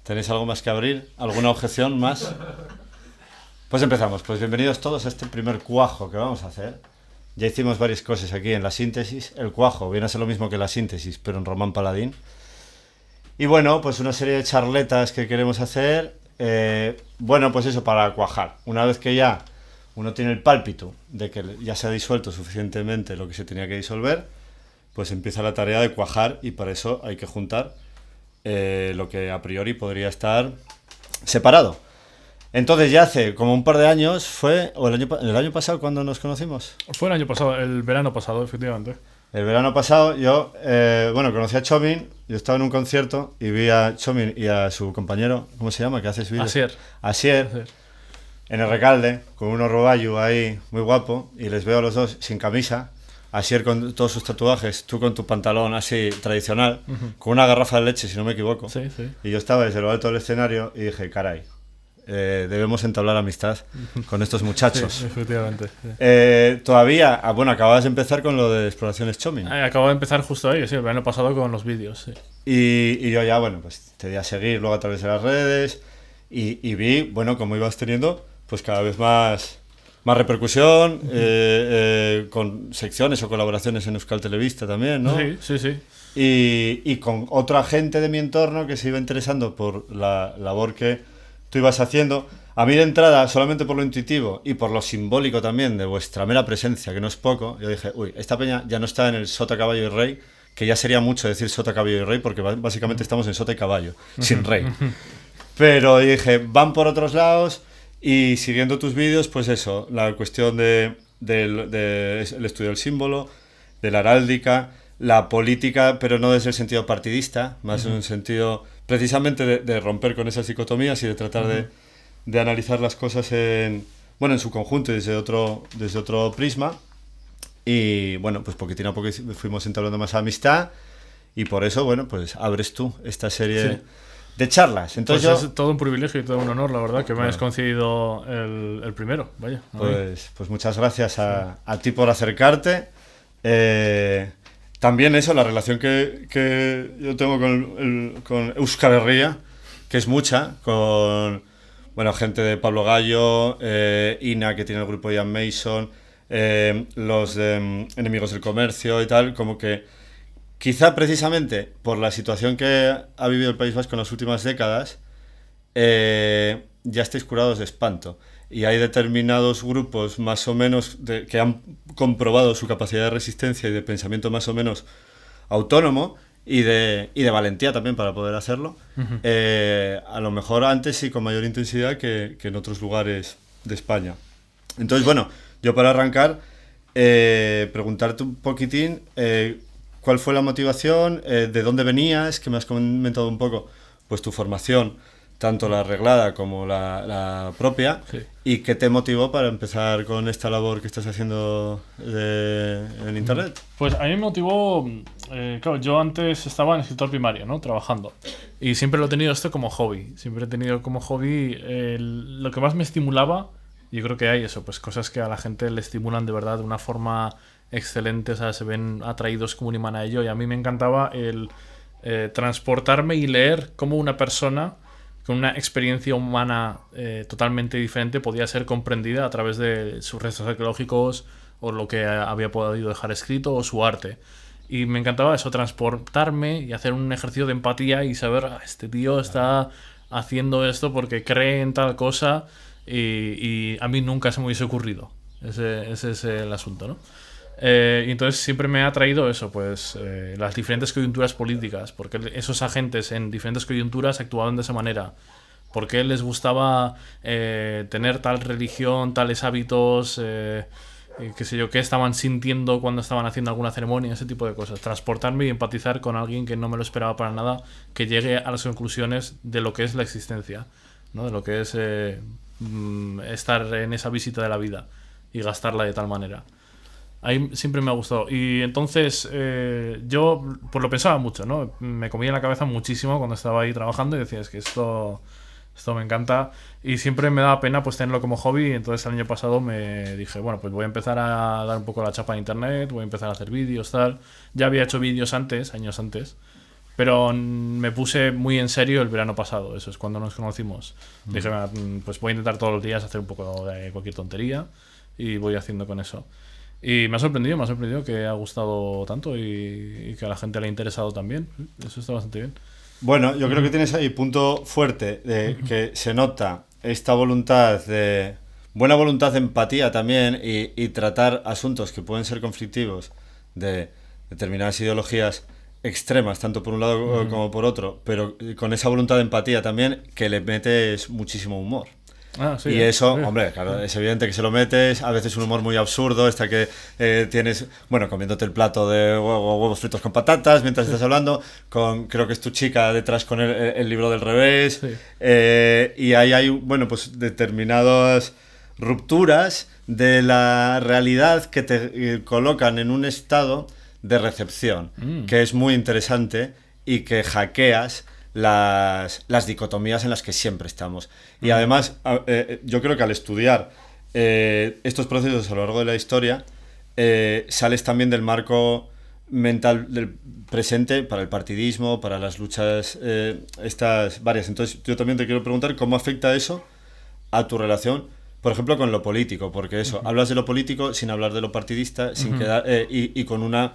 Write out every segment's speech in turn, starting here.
¿Tenéis algo más que abrir? ¿Alguna objeción más? Pues empezamos. Pues bienvenidos todos a este primer cuajo que vamos a hacer. Ya hicimos varias cosas aquí en la síntesis. El cuajo viene a ser lo mismo que la síntesis, pero en Román Paladín. Y bueno, pues una serie de charletas que queremos hacer. Bueno, pues eso, para cuajar. Una vez que ya uno tiene el pálpito de que ya se ha disuelto suficientemente lo que se tenía que disolver, pues empieza la tarea de cuajar, y para eso hay que juntar lo que a priori podría estar separado. Entonces ya hace como un par de años, fue, o el año pasado cuando nos conocimos. Fue el año pasado, el verano pasado, efectivamente. El verano pasado yo, conocí a Chomin. Yo estaba en un concierto y vi a Chomin y a su compañero, ¿cómo se llama? ¿Qué haces vídeos? Asier, en el Recalde, con unos roballo ahí, muy guapo, y les veo a los dos sin camisa. Asier con todos sus tatuajes, tú con tu pantalón así tradicional, con una garrafa de leche, si no me equivoco. Sí, sí. Y yo estaba desde lo alto del escenario y dije, caray, debemos entablar amistad con estos muchachos. Sí, efectivamente. Sí. Todavía, acababas de empezar con lo de Exploraciones Chomin. Acabo de empezar justo ahí, sí, el verano pasado con los vídeos. Sí. Y yo ya, pues te di a seguir luego a través de las redes y vi, cómo ibas teniendo pues cada vez más repercusión, con secciones o colaboraciones en Euskal Telebista también, ¿no? Sí. Y con otra gente de mi entorno que se iba interesando por la labor que tú ibas haciendo. A mí de entrada, solamente por lo intuitivo y por lo simbólico también de vuestra mera presencia, que no es poco, yo dije, esta peña ya no está en el Sota, Caballo y Rey, que ya sería mucho decir Sota, Caballo y Rey, porque básicamente estamos en Sota y Caballo, sin Rey. Pero dije, van por otros lados. Y siguiendo tus vídeos, pues eso, la cuestión del estudio del símbolo, de la heráldica, la política, pero no desde el sentido partidista, más en un sentido precisamente de romper con esas dicotomías y de tratar de analizar las cosas en su conjunto y desde otro prisma. Y pues poquitín a poco fuimos entablando más amistad, y por eso, pues abres tú esta serie de charlas. Entonces pues es todo un privilegio y todo un honor, la verdad, que me hayas concedido el primero. Vaya. Pues muchas gracias a ti por acercarte. También eso, la relación que yo tengo con Euskal Herria, que es mucha, con gente de Pablo Gallo, Ina, que tiene el grupo Ian Mason, los de Enemigos del Comercio y tal, como que quizá precisamente por la situación que ha vivido el País Vasco en las últimas décadas, ya estáis curados de espanto. Y hay determinados grupos más o menos que han comprobado su capacidad de resistencia y de pensamiento más o menos autónomo y de valentía también para poder hacerlo. A lo mejor antes y con mayor intensidad que en otros lugares de España. Entonces, yo para arrancar, preguntarte un poquitín... ¿cuál fue la motivación? ¿De dónde venías? Que me has comentado un poco pues tu formación, tanto la arreglada como la propia. Sí. ¿Y qué te motivó para empezar con esta labor que estás haciendo en Internet? Pues a mí me motivó... claro, yo antes estaba en el sector primario, ¿no? Trabajando. Y siempre lo he tenido esto como hobby. Siempre he tenido como hobby lo que más me estimulaba. Yo creo que hay eso, pues cosas que a la gente le estimulan de verdad de una forma excelente, o sea, se ven atraídos como un imán a ello, y a mí me encantaba el transportarme y leer cómo una persona con una experiencia humana totalmente diferente podía ser comprendida a través de sus restos arqueológicos o lo que había podido dejar escrito o su arte. Y me encantaba eso, transportarme y hacer un ejercicio de empatía y saber, este tío está haciendo esto porque cree en tal cosa, y a mí nunca se me hubiese ocurrido. Ese es el asunto, ¿no? Y entonces siempre me ha atraído eso, pues las diferentes coyunturas políticas, porque esos agentes en diferentes coyunturas actuaban de esa manera, porque les gustaba tener tal religión, tales hábitos, qué sé yo, qué estaban sintiendo cuando estaban haciendo alguna ceremonia, ese tipo de cosas. Transportarme y empatizar con alguien que no me lo esperaba para nada, que llegue a las conclusiones de lo que es la existencia, ¿no? De lo que es estar en esa visita de la vida y gastarla de tal manera. Ahí siempre me ha gustado. Y entonces yo pues lo pensaba mucho, ¿no? Me comía en la cabeza muchísimo cuando estaba ahí trabajando y decía, es que esto me encanta. Y siempre me daba pena pues tenerlo como hobby. Y entonces el año pasado me dije, pues voy a empezar a dar un poco la chapa en internet, voy a empezar a hacer vídeos, tal. Ya había hecho vídeos antes, años antes, Pero me puse muy en serio el verano pasado, eso es cuando nos conocimos. Dije, pues voy a intentar todos los días hacer un poco de cualquier tontería y voy haciendo con eso. Y me ha sorprendido que ha gustado tanto y que a la gente le ha interesado también. Eso está bastante bien. Bueno, yo creo que tienes ahí punto fuerte de que se nota esta voluntad de... Buena voluntad de empatía también y tratar asuntos que pueden ser conflictivos de determinadas ideologías extremas, tanto por un lado como por otro, pero con esa voluntad de empatía también que le metes muchísimo humor. Sí, y eso, hombre, claro, es evidente que se lo metes, a veces un humor muy absurdo, hasta que tienes, bueno, comiéndote el plato de huevos fritos con patatas mientras estás hablando, creo que es tu chica detrás con el libro del revés, y ahí hay, bueno, pues determinadas rupturas de la realidad que te colocan en un estado de recepción, que es muy interesante y que hackeas las dicotomías en las que siempre estamos. Y además, yo creo que al estudiar estos procesos a lo largo de la historia, sales también del marco mental del presente para el partidismo, para las luchas estas varias. Entonces, yo también te quiero preguntar cómo afecta eso a tu relación, por ejemplo, con lo político, porque eso, hablas de lo político sin hablar de lo partidista, sin quedar, y con una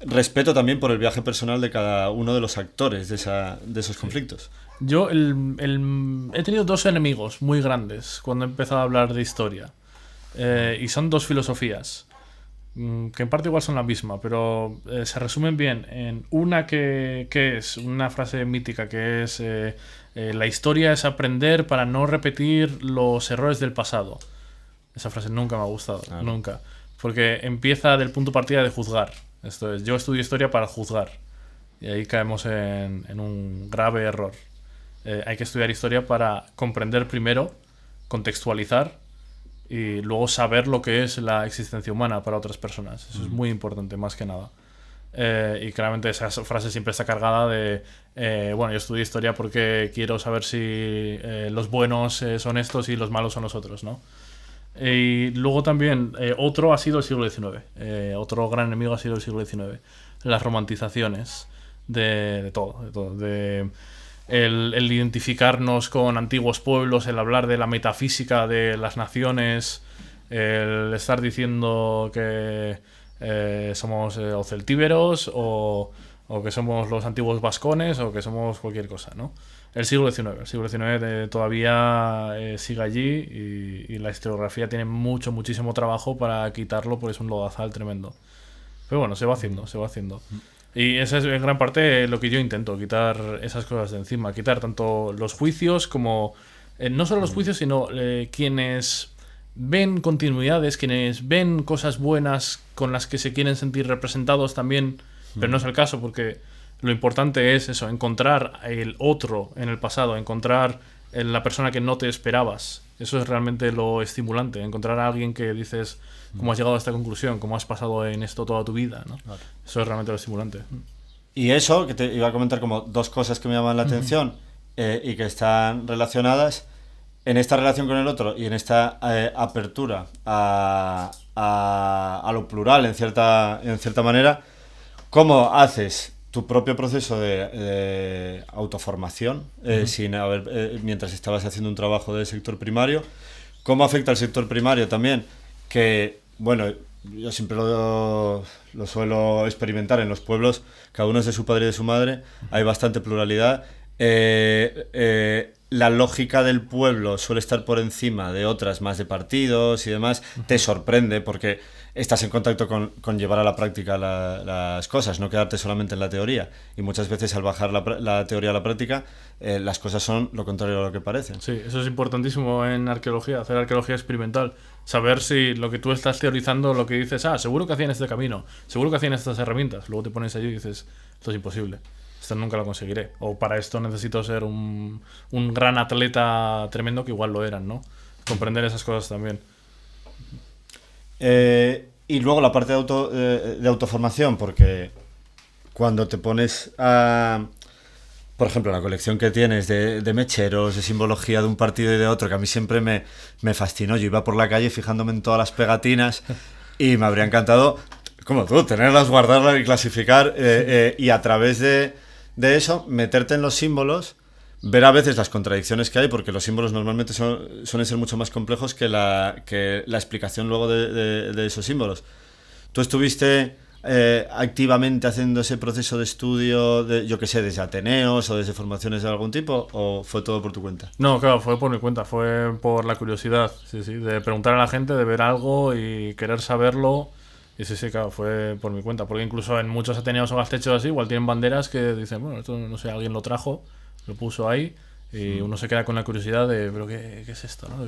respeto también por el viaje personal de cada uno de los actores de esos conflictos. Yo he tenido dos enemigos muy grandes cuando he empezado a hablar de historia. Y son dos filosofías, que en parte igual son la misma, pero se resumen bien en una que es una frase mítica, que es la historia es aprender para no repetir los errores del pasado. Esa frase nunca me ha gustado, nunca. Porque empieza del punto de partida de juzgar. Esto es, yo estudio historia para juzgar. Y ahí caemos en un grave error. Hay que estudiar historia para comprender primero, contextualizar y luego saber lo que es la existencia humana para otras personas. Eso es muy importante, más que nada. Y claramente esa frase siempre está cargada de bueno, yo estudio historia porque quiero saber si los buenos son estos y los malos son los otros, ¿no? Y luego también otro ha sido el siglo XIX. Otro gran enemigo ha sido el siglo XIX. Las romantizaciones de todo. El identificarnos con antiguos pueblos, el hablar de la metafísica de las naciones, el estar diciendo que somos o celtíberos o que somos los antiguos vascones o que somos cualquier cosa, ¿no? El siglo XIX todavía sigue allí y la historiografía tiene muchísimo trabajo para quitarlo, porque es un lodazal tremendo. Pero bueno, se va haciendo. Y esa es en gran parte lo que yo intento, quitar esas cosas de encima, quitar tanto los juicios como... no solo los juicios, sino quienes ven continuidades, quienes ven cosas buenas con las que se quieren sentir representados también, pero no es el caso, porque lo importante es eso, encontrar el otro en el pasado, encontrar la persona que no te esperabas. Eso es realmente lo estimulante, encontrar a alguien que dices cómo has llegado a esta conclusión, cómo has pasado en esto toda tu vida, ¿no? Claro. Eso es realmente lo estimulante. Y eso, que te iba a comentar como dos cosas que me llaman la atención y que están relacionadas en esta relación con el otro y en esta apertura a lo plural en cierta manera. ¿Cómo haces tu propio proceso de autoformación sin haber, mientras estabas haciendo un trabajo del sector primario? ¿Cómo afecta al sector primario también? Que, bueno, yo siempre lo suelo experimentar en los pueblos, cada uno es de su padre y de su madre, hay bastante pluralidad. La lógica del pueblo suele estar por encima de otras más de partidos y demás. Te sorprende porque estás en contacto con llevar a la práctica las cosas, no quedarte solamente en la teoría. Y muchas veces al bajar la teoría a la práctica, las cosas son lo contrario a lo que parecen. Sí, eso es importantísimo en arqueología, hacer arqueología experimental. Saber si lo que tú estás teorizando, lo que dices, seguro que hacían este camino, seguro que hacían estas herramientas. Luego te pones allí y dices, esto es imposible. Esto nunca lo conseguiré. O para esto necesito ser un gran atleta tremendo, que igual lo eran, ¿no? Comprender esas cosas también. Y luego la parte de autoformación, porque cuando te pones a... Por ejemplo, la colección que tienes de mecheros, de simbología de un partido y de otro, que a mí siempre me fascinó. Yo iba por la calle fijándome en todas las pegatinas y me habría encantado, como tú, tenerlas, guardarlas y clasificar y a través de de eso, meterte en los símbolos, ver a veces las contradicciones que hay, porque los símbolos normalmente suelen ser mucho más complejos que la explicación luego de esos símbolos. ¿Tú estuviste activamente haciendo ese proceso de estudio, yo qué sé, desde Ateneos o desde formaciones de algún tipo, o fue todo por tu cuenta? No, claro, fue por mi cuenta, fue por la curiosidad, sí, de preguntar a la gente, de ver algo y querer saberlo. Y sí, claro, fue por mi cuenta, porque incluso en muchos Ateneos o Gastechos así, igual tienen banderas que dicen, bueno, esto no sé, alguien lo trajo, lo puso ahí, y uno se queda con la curiosidad de, pero ¿qué es esto? ¿No?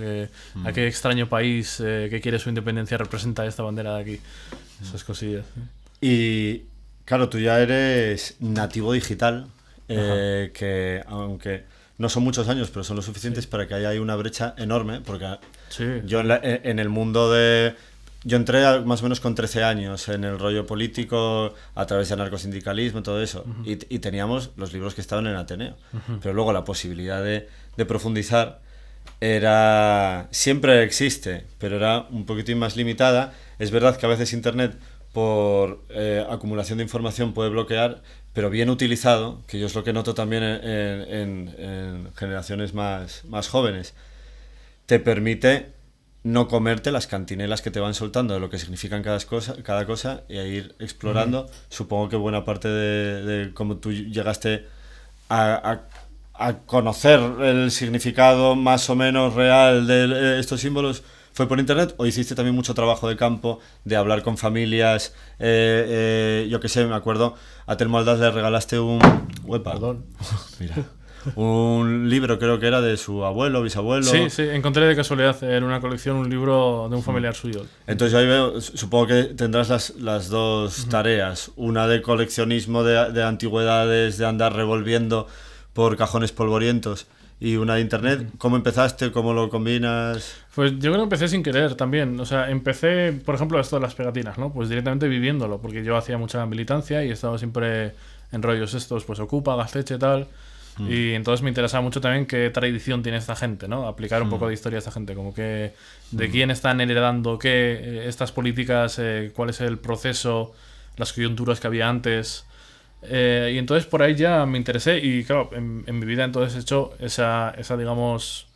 ¿A qué extraño país que quiere su independencia representa esta bandera de aquí? Esas cosillas. ¿Sí? Y claro, tú ya eres nativo digital, que aunque no son muchos años, pero son lo suficientes para que haya una brecha enorme, porque yo en el mundo de... Yo entré más o menos con 13 años en el rollo político a través de anarcosindicalismo y todo eso, y teníamos los libros que estaban en Ateneo, pero luego la posibilidad de profundizar siempre existe, pero era un poquitín más limitada. Es verdad que a veces Internet por acumulación de información puede bloquear, pero bien utilizado, que yo es lo que noto también en generaciones más jóvenes, te permite no comerte las cantinelas que te van soltando de lo que significan cada cosa y a ir explorando. Supongo que buena parte de cómo tú llegaste a conocer el significado más o menos real de estos símbolos fue por internet, o hiciste también mucho trabajo de campo, de hablar con familias, yo qué sé, me acuerdo, a Telmo Aldaz le regalaste Perdón. Mira, un libro, creo que era de su abuelo, bisabuelo. Sí, encontré de casualidad en una colección un libro de un familiar suyo. Entonces yo ahí veo, supongo que tendrás las dos tareas, una de coleccionismo de antigüedades, de andar revolviendo por cajones polvorientos, y una de internet. ¿Cómo empezaste? ¿Cómo lo combinas? Pues yo creo que empecé sin querer también. O sea, empecé, por ejemplo, esto de las pegatinas, ¿no? Pues directamente viviéndolo, porque yo hacía mucha militancia y estaba siempre en rollos estos, pues Ocupa, Gasteche y tal. Y entonces me interesaba mucho también qué tradición tiene esta gente, ¿no? Aplicar un poco de historia a esta gente, como que de quién están heredando qué, estas políticas, cuál es el proceso, las coyunturas que había antes. Y entonces por ahí ya me interesé y claro, en mi vida entonces he hecho esa digamos,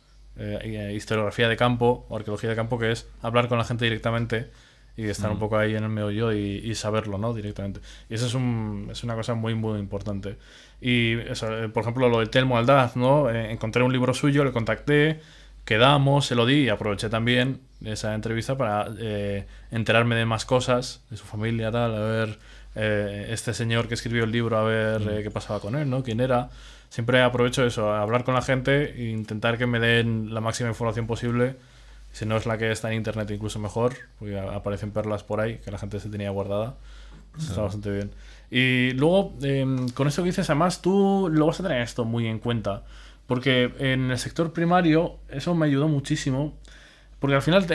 historiografía de campo o arqueología de campo, que es hablar con la gente directamente y estar un poco ahí en el meollo y saberlo, ¿no? Directamente. Y eso es una cosa muy, muy importante. Y eso, por ejemplo, lo de Telmo Aldaz, ¿no? Encontré un libro suyo, le contacté, quedamos, se lo di y aproveché también esa entrevista para enterarme de más cosas, de su familia, tal, a ver este señor que escribió el libro, a ver qué pasaba con él, ¿no? Quién era. Siempre aprovecho eso, a hablar con la gente e intentar que me den la máxima información posible. Si no es la que está en internet, incluso mejor, porque aparecen perlas por ahí que la gente se tenía guardada. Eso está bastante bien. Y luego, con eso que dices, además, tú lo vas a tener esto muy en cuenta. Porque en el sector primario eso me ayudó muchísimo. Porque al final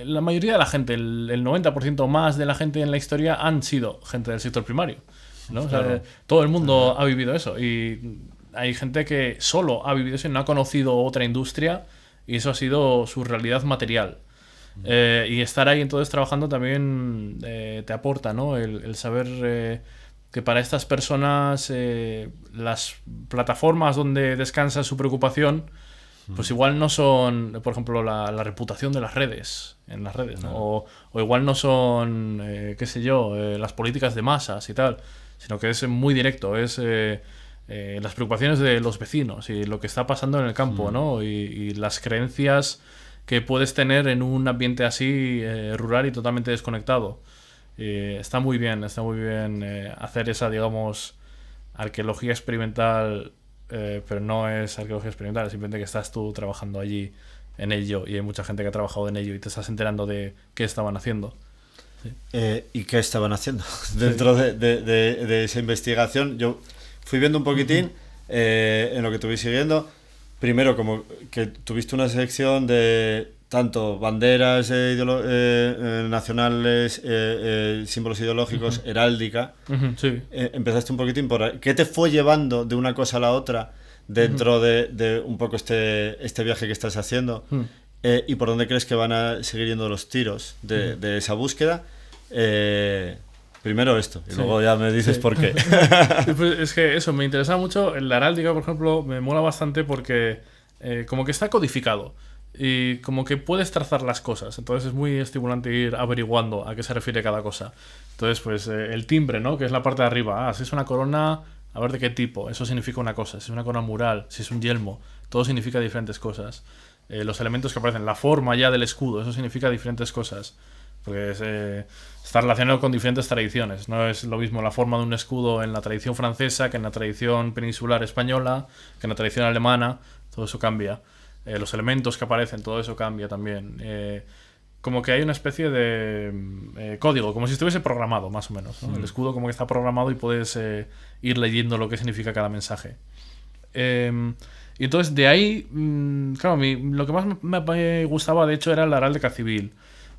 la mayoría de la gente, el 90% más de la gente en la historia han sido gente del sector primario, ¿no? Claro. O sea, todo el mundo ha vivido eso. Y hay gente que solo ha vivido eso y no ha conocido otra industria. Y eso ha sido su realidad material. Y estar ahí entonces trabajando también te aporta, ¿no? El saber que para estas personas las plataformas donde descansa su preocupación, pues igual no son, por ejemplo, la reputación de las redes, en las redes, ¿no? O igual no son, qué sé yo, las políticas de masas y tal, sino que es muy directo, es las preocupaciones de los vecinos y lo que está pasando en el campo, ¿no? Y las creencias que puedes tener en un ambiente así rural y totalmente desconectado. Está muy bien hacer esa, digamos, arqueología experimental, pero no es arqueología experimental, simplemente que estás tú trabajando allí en ello y hay mucha gente que ha trabajado en ello y te estás enterando de qué estaban haciendo. Sí. ¿Y qué estaban haciendo? Dentro de esa investigación, yo fui viendo un poquitín en lo que te voy siguiendo. Primero, como que tuviste una selección de tanto banderas nacionales, símbolos ideológicos, heráldica. Sí. Empezaste un poquitín por ahí. ¿Qué te fue llevando de una cosa a la otra dentro de un poco este viaje que estás haciendo? ¿Y por dónde crees que van a seguir yendo los tiros de esa búsqueda? primero esto, y luego ya me dices por qué. Pues es que eso, me interesa mucho. La heráldica, por ejemplo, me mola bastante porque como que está codificado y como que puedes trazar las cosas. Entonces es muy estimulante ir averiguando a qué se refiere cada cosa. Entonces, pues el timbre, ¿no? Que es la parte de arriba. Si es una corona, a ver de qué tipo. Eso significa una cosa. Si es una corona mural, si es un yelmo, todo significa diferentes cosas. Los elementos que aparecen, la forma ya del escudo, eso significa diferentes cosas. Porque está relacionado con diferentes tradiciones. No es lo mismo la forma de un escudo en la tradición francesa que en la tradición peninsular española, que en la tradición alemana. Todo eso cambia. Los elementos que aparecen, todo eso cambia también. Como que hay una especie de código, como si estuviese programado, más o menos, ¿no? El escudo como que está programado y puedes ir leyendo lo que significa cada mensaje. Y entonces de ahí, claro, lo que más me gustaba, de hecho, era la heráldica civil.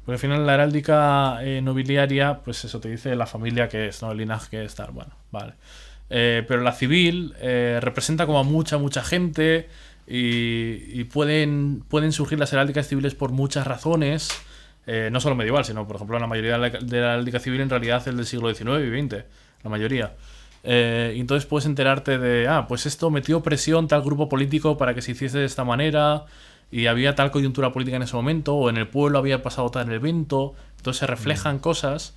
Porque al final la heráldica nobiliaria, pues eso te dice la familia que es, ¿no? El linaje que es, tal, bueno, vale. Pero la civil representa como a mucha gente y pueden surgir las heráldicas civiles por muchas razones, no solo medieval, sino, por ejemplo, la mayoría de la heráldica civil en realidad es del siglo XIX y XX, la mayoría. Y entonces puedes enterarte de, pues esto metió presión tal grupo político para que se hiciese de esta manera y había tal coyuntura política en ese momento, o en el pueblo había pasado tal evento. Entonces se reflejan cosas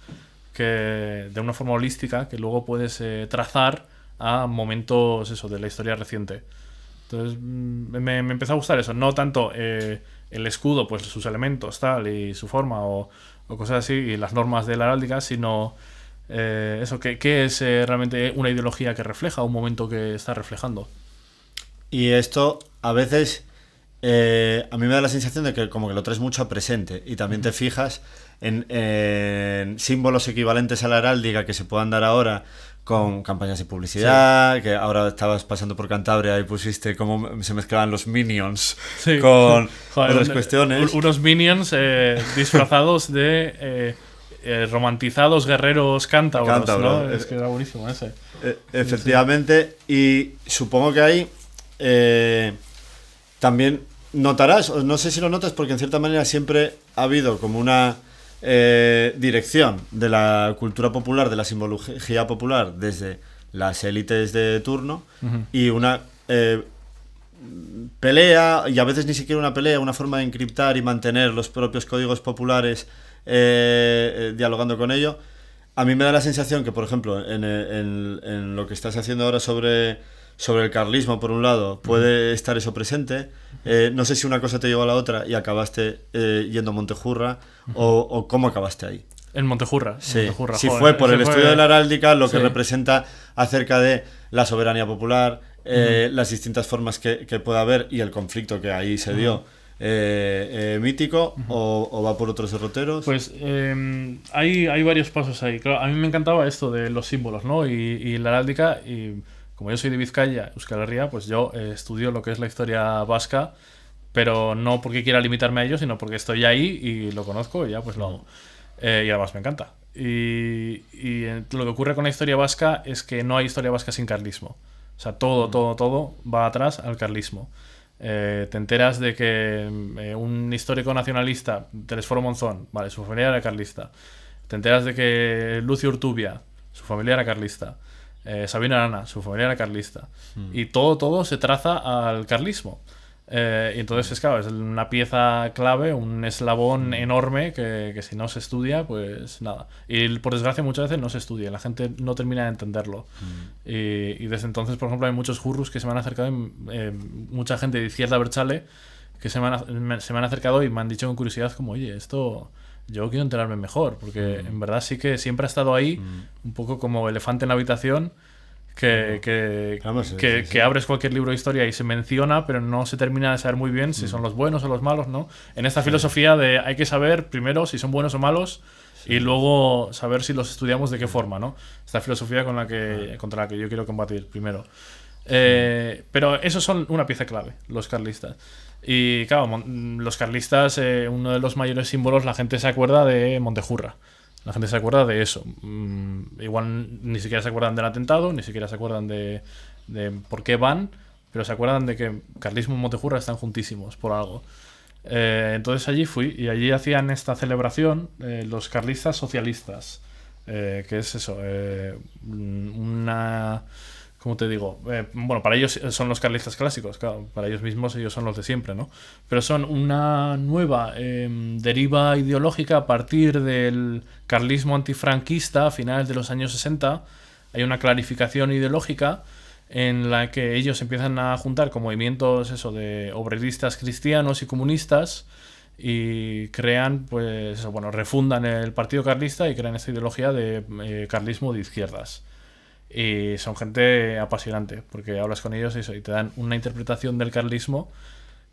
que de una forma holística que luego puedes trazar a momentos eso de la historia reciente. Entonces me empezó a gustar eso, no tanto el escudo, pues sus elementos tal y su forma o cosas así y las normas de la heráldica, sino eso, ¿qué es realmente una ideología que refleja un momento que está reflejando? Y esto a veces a mí me da la sensación de que como que lo traes mucho a presente y también te fijas en símbolos equivalentes a la heráldica que se puedan dar ahora con campañas de publicidad, que ahora estabas pasando por Cantabria y pusiste cómo se mezclaban los Minions con otras cuestiones. Unos Minions disfrazados de romantizados guerreros cántabros, ¿no? Es que era buenísimo ese. Efectivamente, y supongo que ahí también notarás, no sé si lo notas, porque en cierta manera siempre ha habido como una dirección de la cultura popular, de la simbología popular, desde las élites de turno, y una pelea, y a veces ni siquiera una pelea, una forma de encriptar y mantener los propios códigos populares dialogando con ello. A mí me da la sensación que, por ejemplo, en lo que estás haciendo ahora sobre el carlismo, por un lado, puede estar eso presente. No sé si una cosa te llevó a la otra y acabaste yendo a Montejurra, o cómo acabaste ahí. En Montejurra. Sí, Montejurra, sí, fue por el estudio de la heráldica, lo que representa acerca de la soberanía popular, las distintas formas que puede haber y el conflicto que ahí se dio. Mítico, o va por otros derroteros. Pues hay varios pasos ahí. Claro, a mí me encantaba esto de los símbolos, ¿no? Y la heráldica, y como yo soy de Vizcaya, Euskal Herria, pues yo estudio lo que es la historia vasca, pero no porque quiera limitarme a ello, sino porque estoy ahí y lo conozco y ya pues lo hago. Y además me encanta. Y lo que ocurre con la historia vasca es que no hay historia vasca sin carlismo. O sea, todo va atrás al carlismo. Te enteras de que un histórico nacionalista, Telesforo Monzón, vale, su familia era carlista. Te enteras de que Lucio Urtubia, su familia era carlista. Sabino Arana, su familia era carlista. Y todo se traza al carlismo. Y entonces claro, es una pieza clave, un eslabón enorme que si no se estudia, pues nada. Y por desgracia muchas veces no se estudia, la gente no termina de entenderlo. Y desde entonces, por ejemplo, hay muchos jurros que se me han acercado, mucha gente de Izquierda Berchale que se me han acercado y me han dicho con curiosidad como, oye, esto yo quiero enterarme mejor, porque en verdad sí que siempre ha estado ahí, un poco como elefante en la habitación, que abres cualquier libro de historia y se menciona, pero no se termina de saber muy bien si son los buenos o los malos, ¿no? En esta filosofía de hay que saber primero si son buenos o malos y luego saber si los estudiamos de qué forma, ¿no? Esta filosofía contra la que yo quiero combatir primero. Pero esos son una pieza clave, los carlistas. Y claro, los carlistas, uno de los mayores símbolos, la gente se acuerda de Montejurra. La gente se acuerda de eso. Igual ni siquiera se acuerdan del atentado, ni siquiera se acuerdan de por qué van, pero se acuerdan de que carlismo y Montejurra están juntísimos por algo. Entonces allí fui y allí hacían esta celebración los carlistas socialistas. que es eso, una... ¿Cómo te digo? Bueno, para ellos son los carlistas clásicos, claro, para ellos mismos ellos son los de siempre, ¿no? Pero son una nueva deriva ideológica a partir del carlismo antifranquista a finales de los años 60. Hay una clarificación ideológica en la que ellos empiezan a juntar con movimientos eso, de obreristas cristianos y comunistas y crean, pues, eso, bueno, refundan el Partido Carlista y crean esta ideología de carlismo de izquierdas. Y son gente apasionante, porque hablas con ellos y te dan una interpretación del carlismo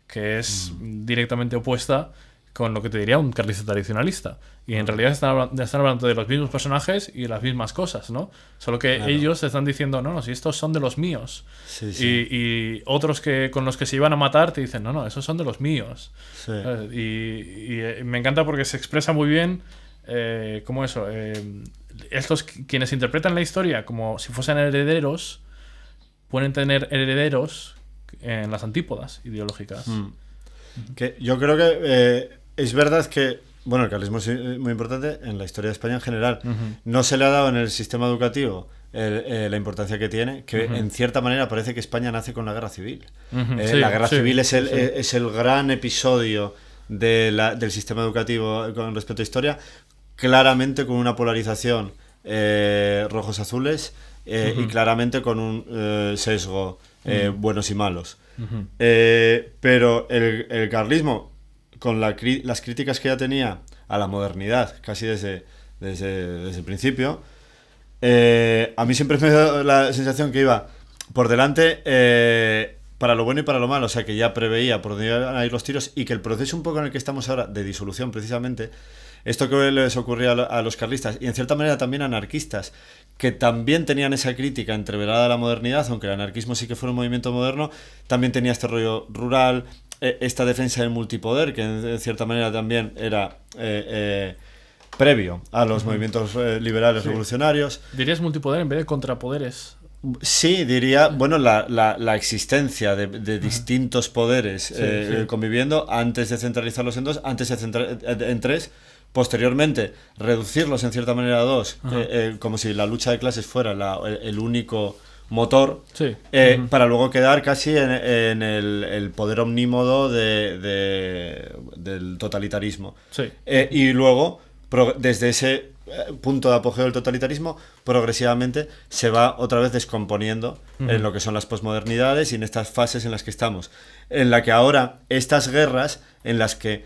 que es directamente opuesta con lo que te diría un carlista tradicionalista. Y en realidad están hablando de los mismos personajes y las mismas cosas, ¿no? Solo que ellos te están diciendo, no, si estos son de los míos. Sí, sí. Y otros con los que se iban a matar te dicen, no, esos son de los míos. Sí. Y me encanta porque se expresa muy bien como eso. Estos quienes interpretan la historia como si fuesen herederos pueden tener herederos en las antípodas ideológicas. Que yo creo que es verdad que, bueno, el carlismo es muy importante en la historia de España en general. No se le ha dado en el sistema educativo la importancia que tiene, que en cierta manera parece que España nace con la guerra civil. La guerra civil es el gran episodio del sistema educativo con respecto a historia, claramente con una polarización rojos-azules y claramente con un sesgo buenos y malos. Pero el carlismo, con las críticas que ya tenía a la modernidad, casi desde el principio, a mí siempre me dio la sensación que iba por delante para lo bueno y para lo malo, o sea que ya preveía por dónde iban a ir los tiros y que el proceso un poco en el que estamos ahora, de disolución precisamente, esto que les ocurría a los carlistas y en cierta manera también a anarquistas, que también tenían esa crítica entreverada a la modernidad, aunque el anarquismo sí que fue un movimiento moderno, también tenía este rollo rural, esta defensa del multipoder, que en cierta manera también era previo a los movimientos liberales revolucionarios. ¿Dirías multipoder en vez de contrapoderes? Sí, diría, bueno, la existencia de distintos poderes conviviendo antes de centralizarlos en dos, antes de en tres, posteriormente reducirlos en cierta manera a dos, como si la lucha de clases fuera el único motor, para luego quedar casi en el poder omnímodo del totalitarismo. Y luego, desde ese punto de apogeo del totalitarismo, progresivamente se va otra vez descomponiendo en lo que son las posmodernidades y en estas fases en las que estamos, en la que ahora estas guerras en las que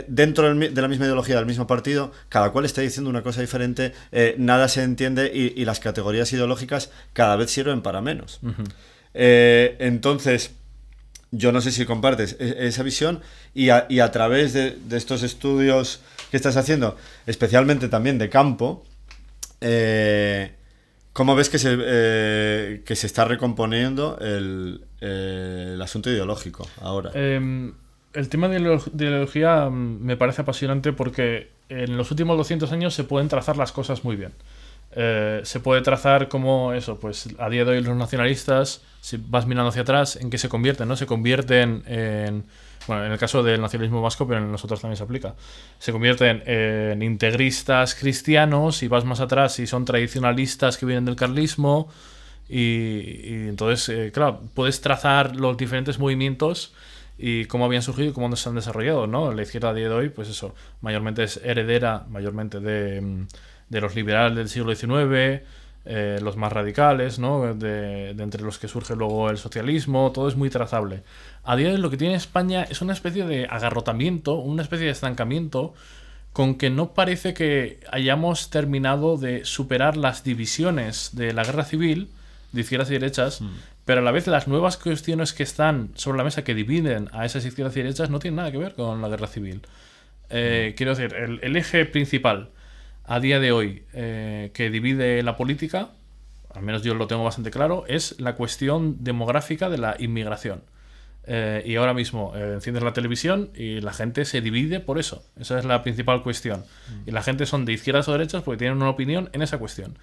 dentro de la misma ideología del mismo partido cada cual está diciendo una cosa diferente, nada se entiende y las categorías ideológicas cada vez sirven para menos. Entonces yo no sé si compartes esa visión y a través de estos estudios que estás haciendo, especialmente también de campo, ¿cómo ves que se está recomponiendo el asunto ideológico ahora? El tema de la ideología me parece apasionante porque en los últimos 200 años se pueden trazar las cosas muy bien. Se puede trazar como eso, pues a día de hoy los nacionalistas, si vas mirando hacia atrás, ¿en qué se convierten? ¿No? Se convierten bueno, en el caso del nacionalismo vasco, pero en los otros también se aplica. Se convierten en integristas cristianos y vas más atrás y son tradicionalistas que vienen del carlismo y entonces, claro, puedes trazar los diferentes movimientos y cómo habían surgido y cómo se han desarrollado, ¿no? La izquierda a día de hoy, pues eso, mayormente es heredera, mayormente de los liberales del siglo XIX, los más radicales, ¿no? De entre los que surge luego el socialismo, todo es muy trazable. A día de hoy lo que tiene España es una especie de agarrotamiento, una especie de estancamiento, con que no parece que hayamos terminado de superar las divisiones de la guerra civil, de izquierdas y derechas, pero a la vez las nuevas cuestiones que están sobre la mesa que dividen a esas izquierdas y derechas no tienen nada que ver con la guerra civil. Quiero decir, el eje principal a día de hoy que divide la política, al menos yo lo tengo bastante claro, es la cuestión demográfica de la inmigración. Y ahora mismo enciendes la televisión y la gente se divide por eso. Esa es la principal cuestión. Y la gente son de izquierdas o derechas porque tienen una opinión en esa cuestión.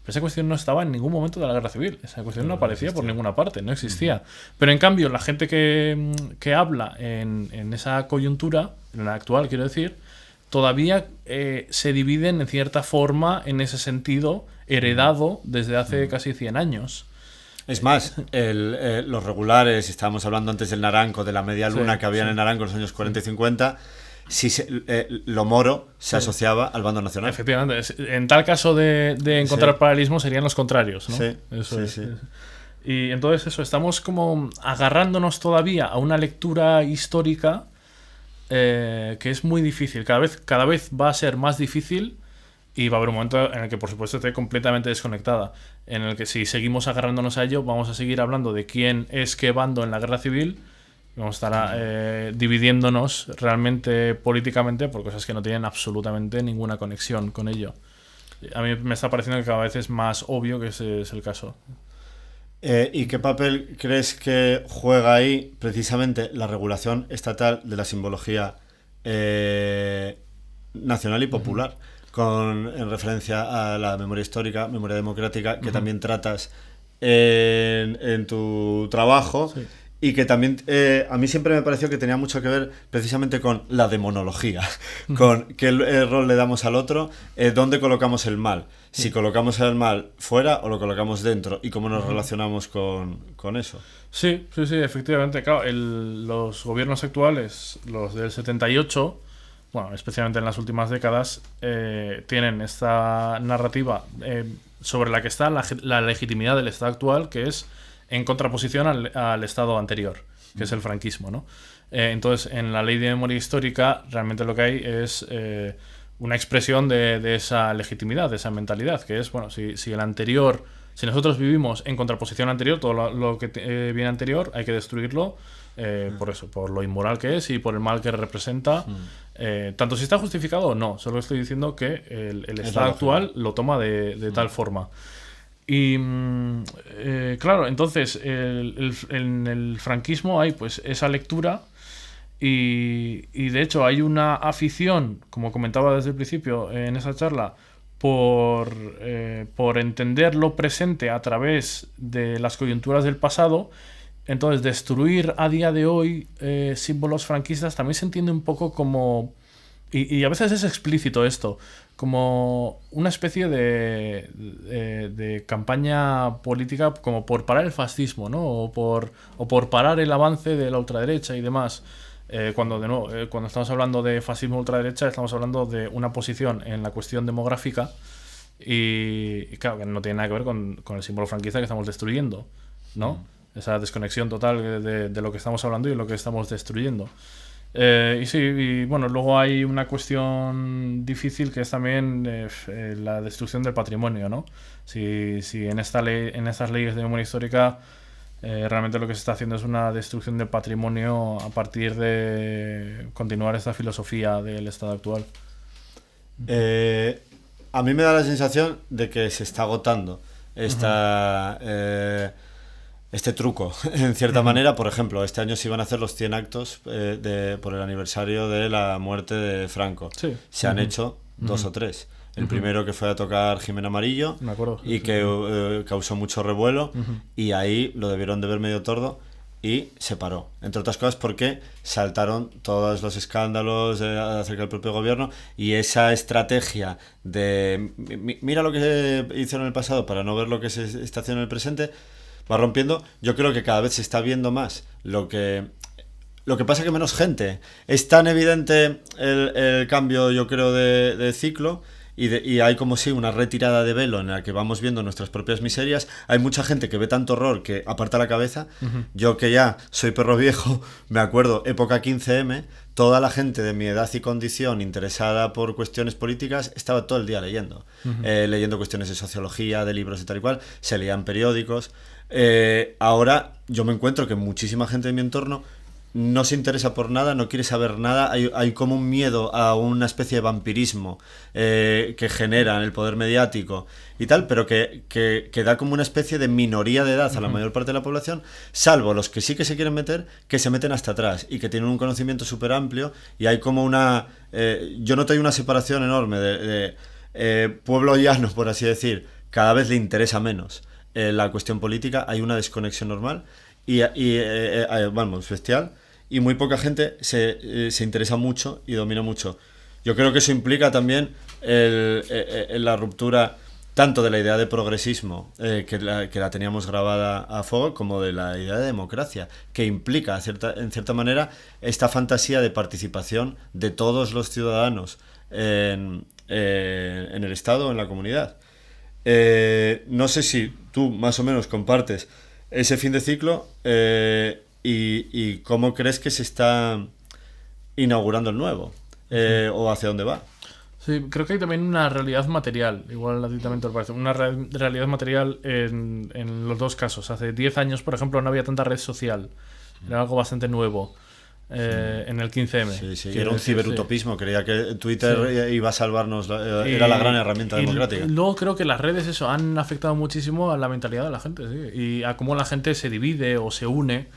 Pero esa cuestión no estaba en ningún momento de la guerra civil. Esa cuestión no aparecía por ninguna parte, no existía. Pero en cambio, la gente que habla en esa coyuntura, en la actual quiero decir, todavía se dividen en cierta forma en ese sentido, heredado desde hace casi 100 años. Es más, los regulares, estábamos hablando antes del naranco, de la media luna que había en el naranco en los años 40 y 50, lo moro se asociaba al bando nacional. Efectivamente, en tal caso de encontrar paralelismo serían los contrarios, ¿no? Sí, eso es. Y entonces eso, estamos como agarrándonos todavía a una lectura histórica que es muy difícil, cada vez va a ser más difícil. Y va a haber un momento en el que, por supuesto, esté completamente desconectada. En el que si seguimos agarrándonos a ello, vamos a seguir hablando de quién es qué bando en la guerra civil. Y vamos a estar dividiéndonos realmente políticamente por cosas que no tienen absolutamente ninguna conexión con ello. A mí me está pareciendo que cada vez es más obvio que ese es el caso. ¿Y qué papel crees que juega ahí precisamente la regulación estatal de la simbología nacional y popular? En referencia a la memoria histórica, memoria democrática, que también tratas en tu trabajo, sí. Y que también a mí siempre me pareció que tenía mucho que ver precisamente con la demonología, con qué rol le damos al otro, dónde colocamos el mal, si colocamos el mal fuera o lo colocamos dentro, y cómo nos relacionamos con eso. Sí, efectivamente, claro, los gobiernos actuales, los del 78... bueno, especialmente en las últimas décadas, tienen esta narrativa sobre la que está la legitimidad del Estado actual, que es en contraposición al Estado anterior, que es el franquismo, ¿no? Entonces, en la ley de memoria histórica, realmente lo que hay es una expresión de esa legitimidad, de esa mentalidad, que es, bueno, si el anterior, si nosotros vivimos en contraposición anterior, todo lo que viene anterior, hay que destruirlo. Por eso, por lo inmoral que es y por el mal que representa, tanto si está justificado o no. Solo estoy diciendo que el Estado actual lo toma de tal forma. Y claro, entonces en el franquismo hay pues esa lectura y de hecho hay una afición, como comentaba desde el principio en esa charla, por entender lo presente a través de las coyunturas del pasado. Entonces, destruir a día de hoy símbolos franquistas también se entiende un poco como... Y a veces es explícito esto, como una especie de campaña política como por parar el fascismo, ¿no? O por parar el avance de la ultraderecha y demás. Cuando estamos hablando de fascismo ultraderecha, estamos hablando de una posición en la cuestión demográfica y claro, que no tiene nada que ver con el símbolo franquista que estamos destruyendo, ¿no? Esa desconexión total de lo que estamos hablando y de lo que estamos destruyendo. Y bueno, luego hay una cuestión difícil que es también la destrucción del patrimonio, ¿no? Si en estas leyes de memoria histórica realmente lo que se está haciendo es una destrucción del patrimonio a partir de continuar esta filosofía del Estado actual. A mí me da la sensación de que se está agotando este truco, en cierta manera. Por ejemplo, este año se iban a hacer los 100 actos por el aniversario de la muerte de Franco. Sí. Se han hecho 2 o 3. El primero que fue a tocar Jimena Amarillo, me acuerdo, y que causó mucho revuelo, y ahí lo debieron de ver medio tordo y se paró. Entre otras cosas porque saltaron todos los escándalos acerca del propio gobierno, y esa estrategia de mira lo que hicieron en el pasado para no ver lo que se está haciendo en el presente, va rompiendo. Yo creo que cada vez se está viendo más lo que pasa, que menos gente. Es tan evidente el cambio, yo creo, de ciclo, y hay como si una retirada de velo en la que vamos viendo nuestras propias miserias. Hay mucha gente que ve tanto horror que aparta la cabeza. Yo, que ya soy perro viejo, me acuerdo, época 15M, toda la gente de mi edad y condición interesada por cuestiones políticas estaba todo el día leyendo. Leyendo cuestiones de sociología, de libros y tal y cual, se leían periódicos. Ahora yo me encuentro que muchísima gente de mi entorno no se interesa por nada, no quiere saber nada. Hay como un miedo a una especie de vampirismo que genera el poder mediático y tal, pero que da como una especie de minoría de edad a la mayor parte de la población, salvo los que sí que se quieren meter, que se meten hasta atrás y que tienen un conocimiento súper amplio, y hay como una... yo noto una separación enorme de pueblo llano, por así decir. Cada vez le interesa menos la cuestión política, hay una desconexión normal y vamos, bestial, y muy poca gente se interesa mucho y domina mucho. yo creo que eso implica también la ruptura tanto de la idea de progresismo, que la teníamos grabada a fuego, como de la idea de democracia, que implica, en cierta manera, esta fantasía de participación de todos los ciudadanos en el Estado, en la comunidad. No sé si tú más o menos compartes ese fin de ciclo y cómo crees que se está inaugurando el nuevo, o hacia dónde va. Sí, creo que hay también una realidad material, igual a ti también te lo parece, una realidad material en los dos casos. Hace 10 años, por ejemplo, no había tanta red social, era algo bastante nuevo. En el 15M. Sí, era un ciberutopismo. Creía que Twitter iba a salvarnos, era la gran herramienta democrática. Y luego creo que las redes han afectado muchísimo a la mentalidad de la gente, y a cómo la gente se divide o se une,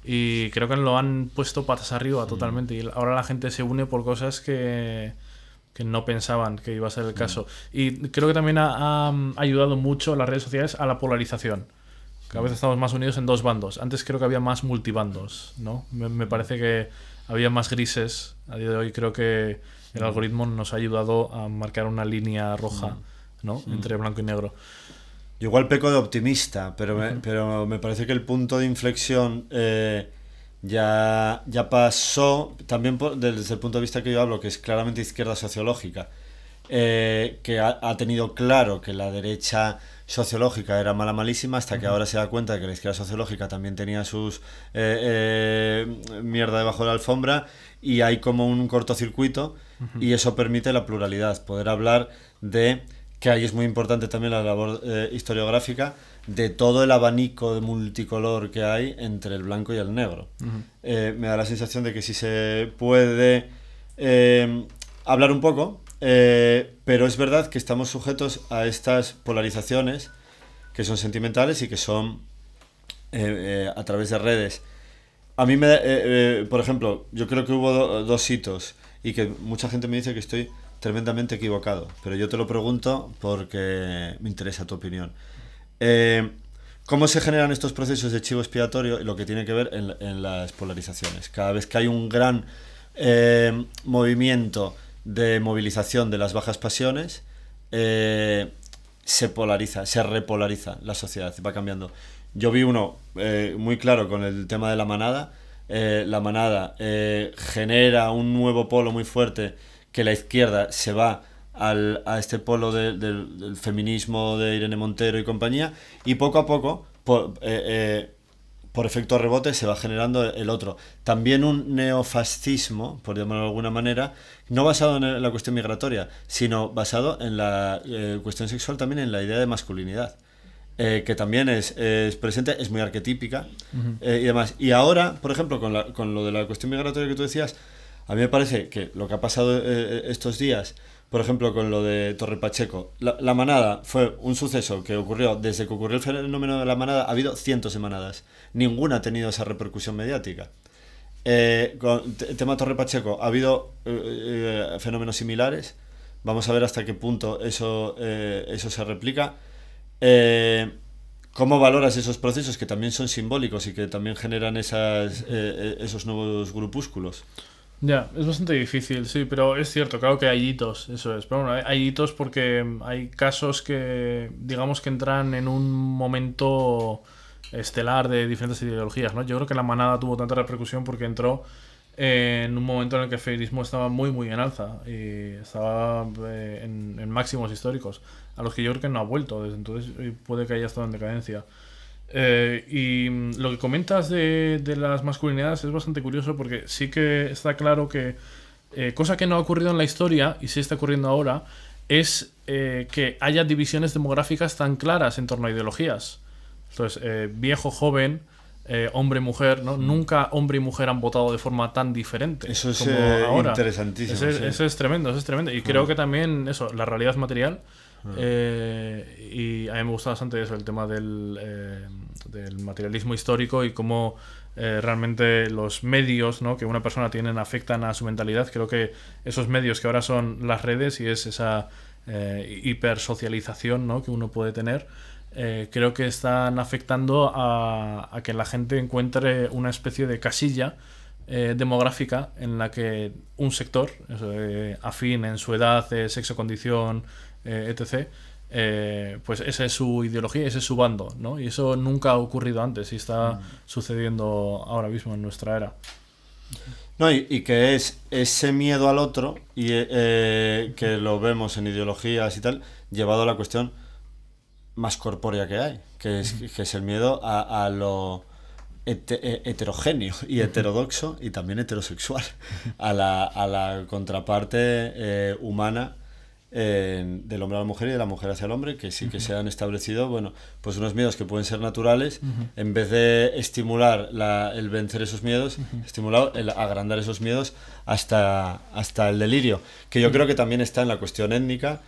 y creo que lo han puesto patas arriba totalmente, y ahora la gente se une por cosas que no pensaban que iba a ser el caso. Y creo que también ha ayudado mucho las redes sociales a la polarización. Cada vez estamos más unidos en dos bandos. Antes creo que había más multibandos, ¿no? Me parece que había más grises. A día de hoy creo que el algoritmo nos ha ayudado a marcar una línea roja, ¿no? Entre blanco y negro. Yo igual peco de optimista, pero me parece que el punto de inflexión ya pasó, también desde el punto de vista que yo hablo, que es claramente izquierda sociológica, que ha tenido claro que la derecha sociológica era malísima, hasta que ahora se da cuenta de que la izquierda sociológica también tenía sus mierda debajo de la alfombra, y hay como un cortocircuito, y eso permite la pluralidad, poder hablar de, que ahí es muy importante también la labor historiográfica, de todo el abanico de multicolor que hay entre el blanco y el negro. Me da la sensación de que sí se puede hablar un poco, pero es verdad que estamos sujetos a estas polarizaciones que son sentimentales y que son a través de redes. A mí por ejemplo, yo creo que hubo dos hitos, y que mucha gente me dice que estoy tremendamente equivocado, pero yo te lo pregunto porque me interesa tu opinión. ¿Cómo se generan estos procesos de chivo expiatorio y lo que tiene que ver en las polarizaciones? Cada vez que hay un gran movimiento de movilización de las bajas pasiones, se polariza, se repolariza la sociedad, va cambiando. Yo vi uno muy claro con el tema de la manada. La manada genera un nuevo polo muy fuerte, que la izquierda se va a este polo del feminismo de Irene Montero y compañía, y poco a poco, por efecto rebote, se va generando el otro. También un neofascismo, por llamarlo de alguna manera, no basado en la cuestión migratoria, sino basado en la cuestión sexual, también en la idea de masculinidad, que también es presente, es muy arquetípica, y demás. Y ahora, por ejemplo, con lo de la cuestión migratoria que tú decías, a mí me parece que lo que ha pasado estos días, por ejemplo, con lo de Torre Pacheco, la manada fue un suceso que ocurrió desde que ocurrió el fenómeno de la manada. Ha habido cientos de manadas, ninguna ha tenido esa repercusión mediática. Con el tema Torre Pacheco ha habido fenómenos similares. Vamos a ver hasta qué punto eso se replica. ¿Cómo valoras esos procesos que también son simbólicos y que también generan esos nuevos grupúsculos? Ya, es bastante difícil, sí, pero es cierto, claro que hay hitos, eso es. Pero bueno, hay hitos porque hay casos que, digamos, que entran en un momento estelar de diferentes ideologías, ¿no? Yo creo que la manada tuvo tanta repercusión porque entró en un momento en el que el feminismo estaba muy, muy en alza y estaba en máximos históricos, a los que yo creo que no ha vuelto desde entonces, y puede que haya estado en decadencia. Y lo que comentas de las masculinidades es bastante curioso, porque sí que está claro que cosa que no ha ocurrido en la historia y sí está ocurriendo ahora es que haya divisiones demográficas tan claras en torno a ideologías. Entonces, viejo, joven, hombre, mujer, ¿no? Nunca hombre y mujer han votado de forma tan diferente. Eso es como ahora. Interesantísimo. Eso es tremendo, eso es tremendo. Y creo que también eso, la realidad material. Y a mí me gusta bastante eso, el tema del materialismo histórico y cómo realmente los medios, ¿no?, que una persona tiene afectan a su mentalidad. Creo que esos medios que ahora son las redes y es esa hipersocialización, ¿no?, que uno puede tener, creo que están afectando a que la gente encuentre una especie de casilla demográfica en la que un sector afín en su edad, sexo, condición, etc., pues esa es su ideología, ese es su bando, ¿no? Y eso nunca ha ocurrido antes y está sucediendo ahora mismo en nuestra era. No, y que es ese miedo al otro, y que lo vemos en ideologías y tal, llevado a la cuestión más corpórea que hay, que es el miedo a lo heterogéneo y heterodoxo y también heterosexual, a la contraparte humana del hombre a la mujer y de la mujer hacia el hombre, que sí que se han establecido, bueno, pues unos miedos que pueden ser naturales, en vez de estimular el vencer esos miedos, estimular el agrandar esos miedos hasta el delirio, que yo creo que también está en la cuestión étnica,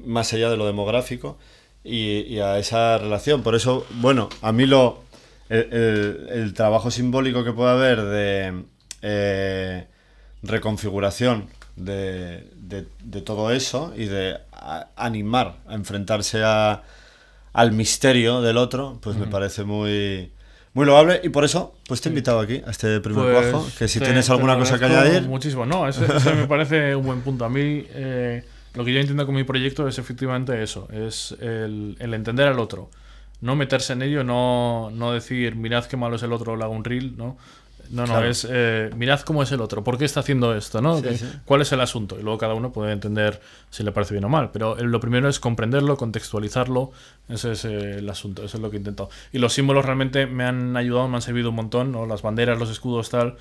más allá de lo demográfico, y a esa relación. Por eso, bueno, a mí el trabajo simbólico que puede haber de reconfiguración de todo eso y de animar a enfrentarse al misterio del otro, pues me parece muy loable, y por eso pues te he invitado aquí a este primer cuajo, que si tienes alguna cosa que añadir. Muchísimo, no, ese me parece un buen punto. A mí lo que yo entiendo con mi proyecto es efectivamente eso, es el entender al otro, no meterse en ello, no decir mirad qué malo es el otro, le hago un reel, ¿no? No, claro. Es mirad cómo es el otro, por qué está haciendo esto, ¿no? Sí. ¿Cuál es el asunto? Y luego cada uno puede entender si le parece bien o mal, pero lo primero es comprenderlo, contextualizarlo, ese es el asunto, eso es lo que intento. Y los símbolos realmente me han ayudado, me han servido un montón, ¿no? Las banderas, los escudos, tal,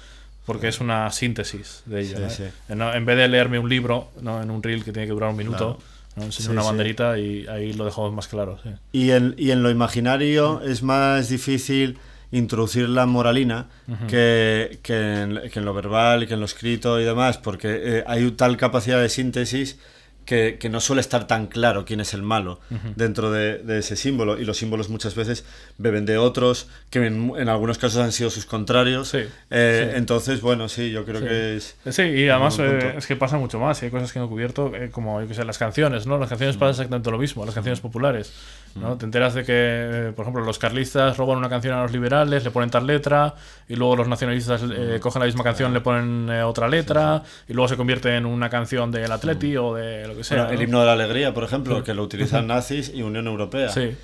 porque es una síntesis de ello, ¿no? Sí. En vez de leerme un libro, ¿no? En un reel que tiene que durar un minuto, claro, ¿no? Enseño una banderita y ahí lo dejamos más claro. Sí. Y en lo imaginario es más difícil introducir la moralina que en lo verbal, que en lo escrito y demás, porque hay tal capacidad de síntesis que no suele estar tan claro quién es el malo dentro de ese símbolo, y los símbolos muchas veces beben de otros que en algunos casos han sido sus contrarios. Sí. Entonces, bueno, sí, yo creo que es... Sí, y además es que pasa mucho más, y hay cosas que no he cubierto, como yo que sé, las canciones, ¿no? Las canciones pasa exactamente lo mismo, las canciones populares, ¿no? Te enteras de que, por ejemplo, los carlistas roban una canción a los liberales, le ponen tal letra, y luego los nacionalistas cogen la misma canción, le ponen otra letra, y luego se convierte en una canción del Atleti o de lo que sea. Bueno, el himno de la alegría, por ejemplo, que lo utilizan nazis y Unión Europea. Sí.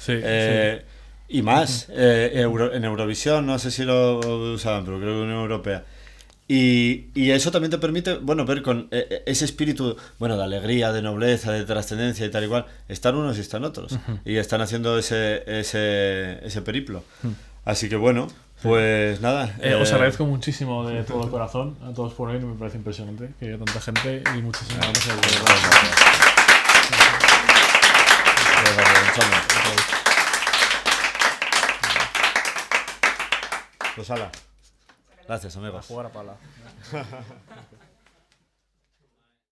Y más, en Eurovisión, no sé si lo usaban, pero creo que Unión Europea. Y eso también te permite, bueno, ver con ese espíritu, bueno, de alegría, de nobleza, de trascendencia y tal y cual. Están unos y están otros. Y están haciendo ese periplo. Así que bueno, pues nada. Os agradezco muchísimo de todo el corazón a todos por venir, me parece impresionante que haya tanta gente, y muchísimas gracias. Pues hala. Gracias, amigos. A jugar a pala.